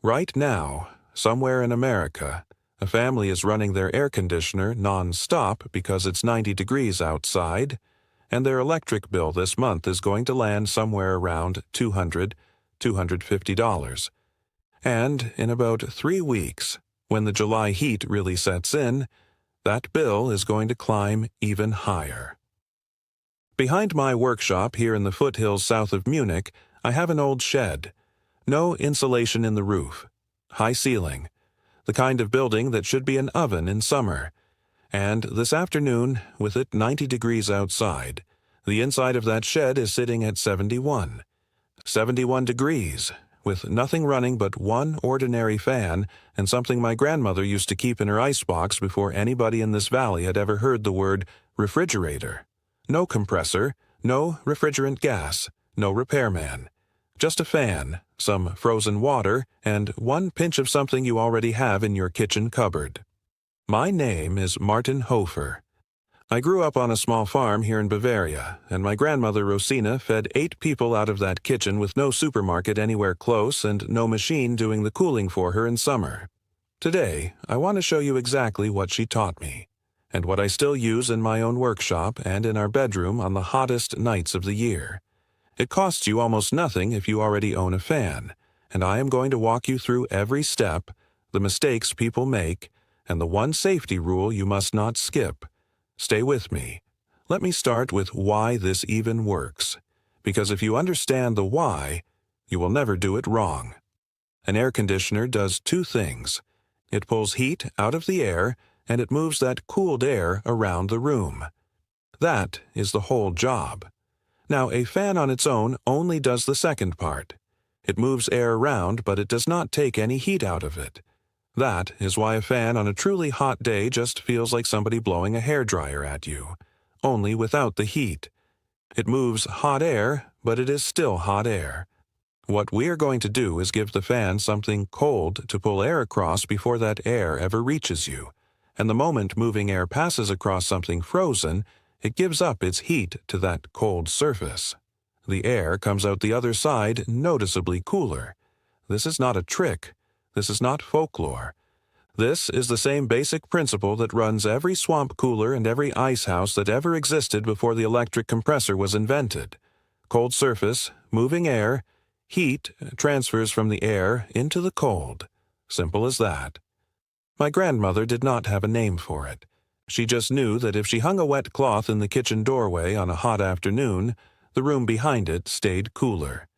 Right now, somewhere in America, a family is running their air conditioner non-stop because it's 90 degrees outside, and their electric bill this month is going to land somewhere around $250. And in about 3 weeks, when the July heat really sets in, that bill is going to climb even higher. Behind my workshop here in the foothills south of Munich, I have an old shed. No insulation in the roof. High ceiling. The kind of building that should be an oven in summer. And this afternoon, with it 90 degrees outside, the inside of that shed is sitting at 71. 71 degrees, with nothing running but one ordinary fan and something my grandmother used to keep in her icebox before anybody in this valley had ever heard the word refrigerator. No compressor, no refrigerant gas, no repairman. Just a fan, some frozen water, and one pinch of something you already have in your kitchen cupboard. My name is Martin Hofer. I grew up on a small farm here in Bavaria, and my grandmother Rosina fed 8 people out of that kitchen with no supermarket anywhere close and no machine doing the cooling for her in summer. Today, I want to show you exactly what she taught me, and what I still use in my own workshop and in our bedroom on the hottest nights of the year. It costs you almost nothing if you already own a fan, and I am going to walk you through every step, the mistakes people make, and the one safety rule you must not skip. Stay with me. Let me start with why this even works, because if you understand the why, you will never do it wrong. An air conditioner does 2 things. It pulls heat out of the air, and it moves that cooled air around the room. That is the whole job. Now, a fan on its own only does the second part. It moves air around, but it does not take any heat out of it. That is why a fan on a truly hot day just feels like somebody blowing a hairdryer at you, only without the heat. It moves hot air, but it is still hot air. What we are going to do is give the fan something cold to pull air across before that air ever reaches you, and the moment moving air passes across something frozen, it gives up its heat to that cold surface. The air comes out the other side noticeably cooler. This is not a trick. This is not folklore. This is the same basic principle that runs every swamp cooler and every ice house that ever existed before the electric compressor was invented. Cold surface, moving air, heat transfers from the air into the cold. Simple as that. My grandmother did not have a name for it. She just knew that if she hung a wet cloth in the kitchen doorway on a hot afternoon, the room behind it stayed cooler.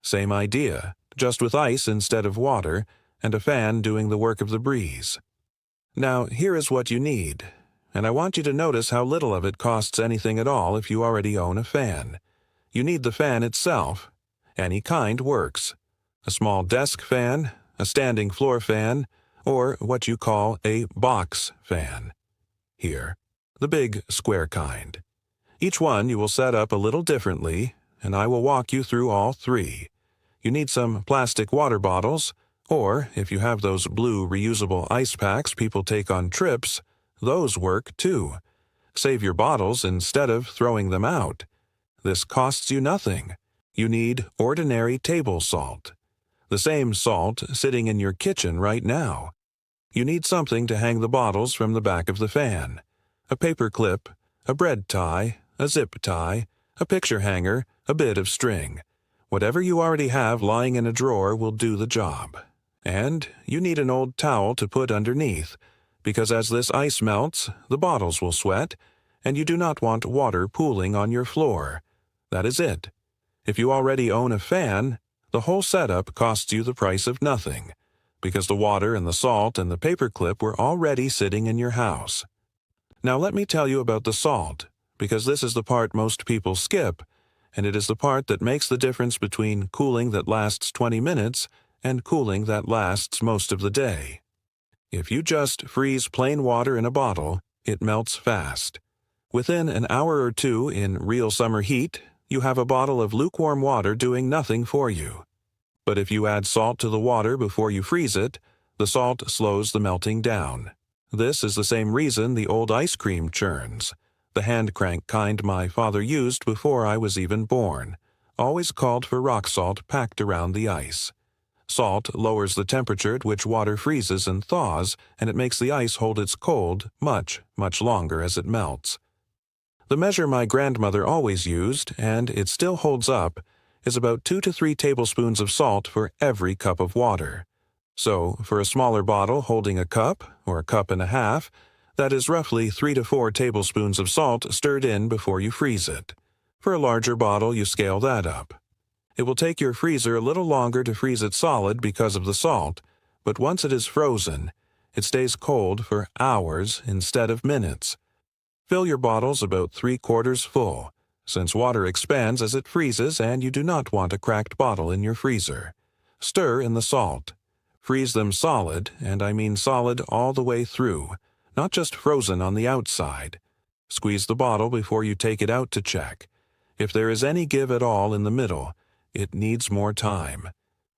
Same idea, just with ice instead of water, and a fan doing the work of the breeze. Now, here is what you need, and I want you to notice how little of it costs anything at all if you already own a fan. You need the fan itself. Any kind works. A small desk fan, a standing floor fan, or what you call a box fan. Here, the big square kind. Each one you will set up a little differently, and I will walk you through all 3. You need some plastic water bottles, or if you have those blue reusable ice packs people take on trips, those work too. Save your bottles instead of throwing them out. This costs you nothing. You need ordinary table salt. The same salt sitting in your kitchen right now. You need something to hang the bottles from the back of the fan. A paper clip, a bread tie, a zip tie, a picture hanger, a bit of string. Whatever you already have lying in a drawer will do the job. And you need an old towel to put underneath, because as this ice melts, the bottles will sweat, and you do not want water pooling on your floor. That is it. If you already own a fan, the whole setup costs you the price of nothing, because the water and the salt and the paperclip were already sitting in your house. Now let me tell you about the salt, because this is the part most people skip, and it is the part that makes the difference between cooling that lasts 20 minutes and cooling that lasts most of the day. If you just freeze plain water in a bottle, it melts fast. Within an hour or 2 in real summer heat, you have a bottle of lukewarm water doing nothing for you. But if you add salt to the water before you freeze it, the salt slows the melting down. This is the same reason the old ice cream churns, the hand crank kind my father used before I was even born, always called for rock salt packed around the ice. Salt lowers the temperature at which water freezes and thaws, and it makes the ice hold its cold much, much longer as it melts. The measure my grandmother always used, and it still holds up, is about 2 to 3 tablespoons of salt for every cup of water. So, for a smaller bottle holding a cup, or a cup and a half, that is roughly 3 to 4 tablespoons of salt stirred in before you freeze it. For a larger bottle, you scale that up. It will take your freezer a little longer to freeze it solid because of the salt, but once it is frozen, it stays cold for hours instead of minutes. Fill your bottles about 3/4 full, since water expands as it freezes and you do not want a cracked bottle in your freezer. Stir in the salt. Freeze them solid, and I mean solid all the way through, not just frozen on the outside. Squeeze the bottle before you take it out to check. If there is any give at all in the middle, it needs more time.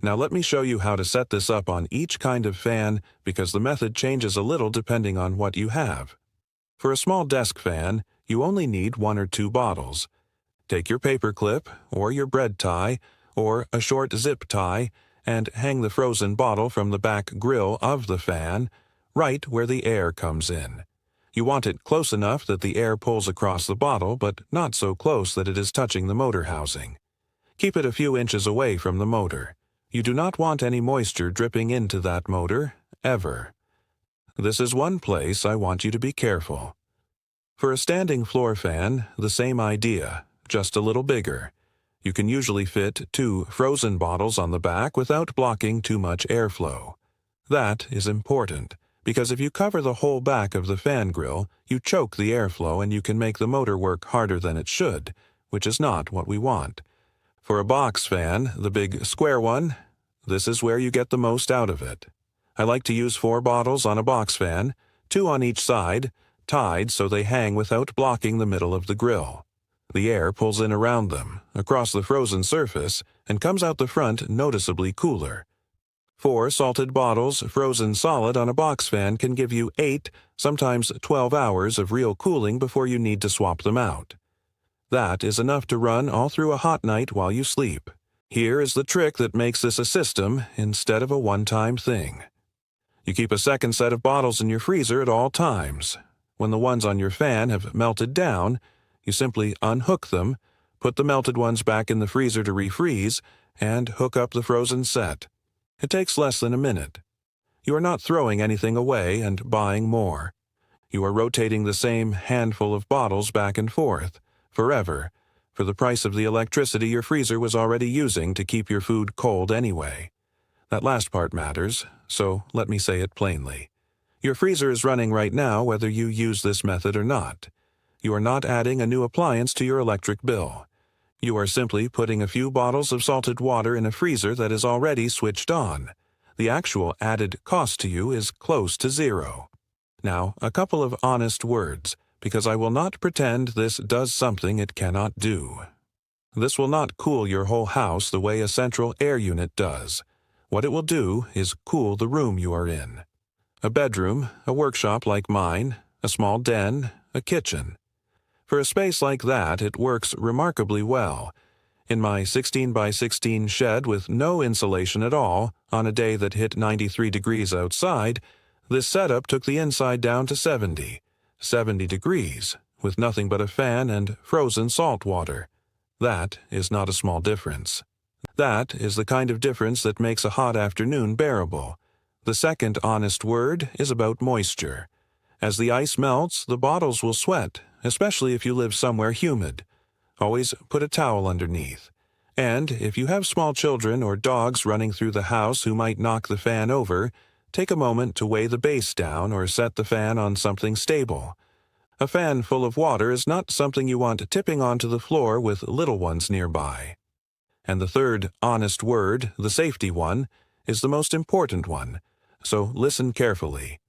Now let me show you how to set this up on each kind of fan because the method changes a little depending on what you have. For a small desk fan, you only need 1 or 2 bottles. Take your paper clip, or your bread tie, or a short zip tie, and hang the frozen bottle from the back grill of the fan, right where the air comes in. You want it close enough that the air pulls across the bottle, but not so close that it is touching the motor housing. Keep it a few inches away from the motor. You do not want any moisture dripping into that motor, ever. This is one place I want you to be careful. For a standing floor fan, the same idea, just a little bigger. You can usually fit 2 frozen bottles on the back without blocking too much airflow. That is important, because if you cover the whole back of the fan grill, you choke the airflow and you can make the motor work harder than it should, which is not what we want. For a box fan, the big square one, this is where you get the most out of it. I like to use 4 bottles on a box fan, 2 on each side, tied so they hang without blocking the middle of the grill. The air pulls in around them, across the frozen surface, and comes out the front noticeably cooler. 4 salted bottles frozen solid on a box fan can give you 8, sometimes 12 hours of real cooling before you need to swap them out. That is enough to run all through a hot night while you sleep. Here is the trick that makes this a system instead of a one-time thing. You keep a second set of bottles in your freezer at all times. When the ones on your fan have melted down, you simply unhook them, put the melted ones back in the freezer to refreeze, and hook up the frozen set. It takes less than a minute. You are not throwing anything away and buying more. You are rotating the same handful of bottles back and forth, forever, for the price of the electricity your freezer was already using to keep your food cold anyway. That last part matters, so let me say it plainly. Your freezer is running right now whether you use this method or not. You are not adding a new appliance to your electric bill. You are simply putting a few bottles of salted water in a freezer that is already switched on. The actual added cost to you is close to 0. Now, a couple of honest words, because I will not pretend this does something it cannot do. This will not cool your whole house the way a central air unit does. What it will do is cool the room you are in. A bedroom, a workshop like mine, a small den, a kitchen. For a space like that, it works remarkably well. In my 16 by 16 shed with no insulation at all, on a day that hit 93 degrees outside, this setup took the inside down to 70 degrees, with nothing but a fan and frozen salt water. That is not a small difference. That is the kind of difference that makes a hot afternoon bearable. The second honest word is about moisture. As the ice melts, the bottles will sweat, especially if you live somewhere humid. Always put a towel underneath. And if you have small children or dogs running through the house who might knock the fan over, take a moment to weigh the base down or set the fan on something stable. A fan full of water is not something you want tipping onto the floor with little ones nearby. And the third honest word, the safety one, is the most important one, so listen carefully.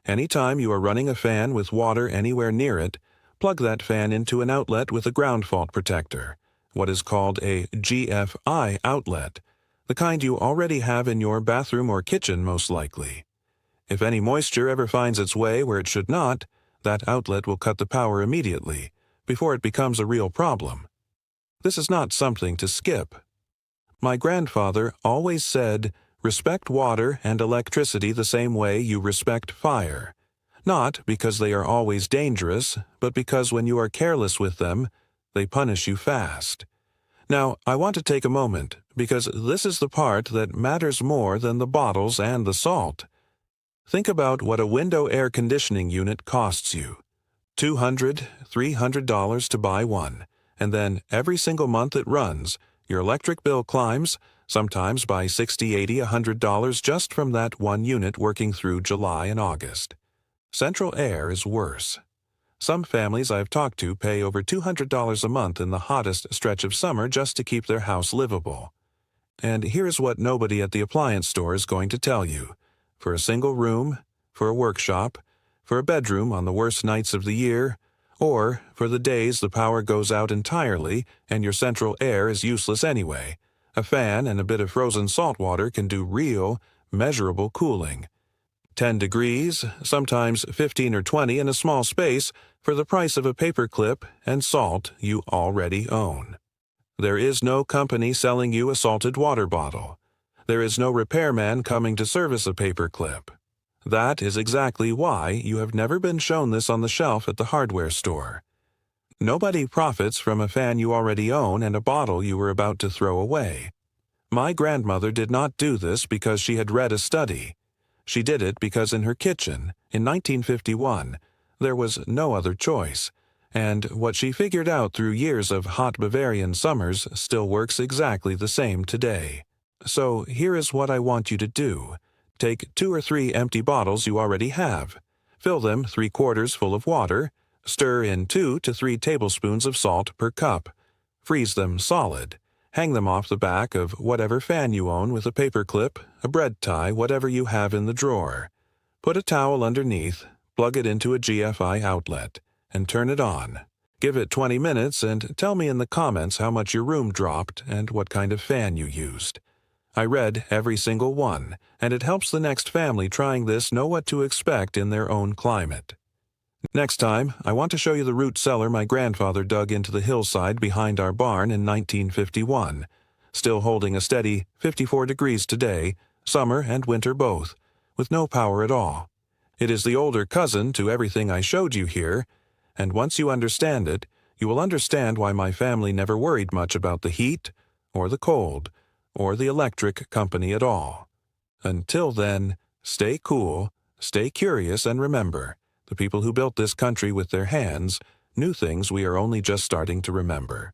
Anytime you are running a fan with water anywhere near it, plug that fan into an outlet with a ground fault protector, what is called a GFI outlet, the kind you already have in your bathroom or kitchen most likely. If any moisture ever finds its way where it should not, that outlet will cut the power immediately, before it becomes a real problem. This is not something to skip. My grandfather always said, Respect water and electricity the same way you respect fire. Not because they are always dangerous, but because when you are careless with them, they punish you fast. Now, I want to take a moment, because this is the part that matters more than the bottles and the salt. Think about what a window air conditioning unit costs you. $200, $300 to buy one, and then every single month it runs, your electric bill climbs, sometimes by $60, $80, $100 just from that one unit working through July and August. Central air is worse. Some families I've talked to pay over $200 a month in the hottest stretch of summer just to keep their house livable. And here's what nobody at the appliance store is going to tell you. For a single room, for a workshop, for a bedroom on the worst nights of the year, or for the days the power goes out entirely and your central air is useless anyway, a fan and a bit of frozen salt water can do real, measurable cooling. 10 degrees, sometimes 15 or 20 in a small space for the price of a paper clip and salt you already own. There is no company selling you a salted water bottle. There is no repairman coming to service a paper clip. That is exactly why you have never been shown this on the shelf at the hardware store. Nobody profits from a fan you already own and a bottle you were about to throw away. My grandmother did not do this because she had read a study. She did it because in her kitchen, in 1951, there was no other choice, and what she figured out through years of hot Bavarian summers still works exactly the same today. So here is what I want you to do. Take 2 or 3 empty bottles you already have. Fill them 3/4 full of water. Stir in 2 to 3 tablespoons of salt per cup. Freeze them solid. Hang them off the back of whatever fan you own with a paper clip, a bread tie, whatever you have in the drawer. Put a towel underneath, plug it into a GFI outlet, and turn it on. Give it 20 minutes and tell me in the comments how much your room dropped and what kind of fan you used. I read every single one, and it helps the next family trying this know what to expect in their own climate. Next time, I want to show you the root cellar my grandfather dug into the hillside behind our barn in 1951, still holding a steady 54 degrees today, summer and winter both, with no power at all. It is the older cousin to everything I showed you here, and once you understand it, you will understand why my family never worried much about the heat, or the cold, or the electric company at all. Until then, stay cool, stay curious, and remember, the people who built this country with their hands knew things we are only just starting to remember.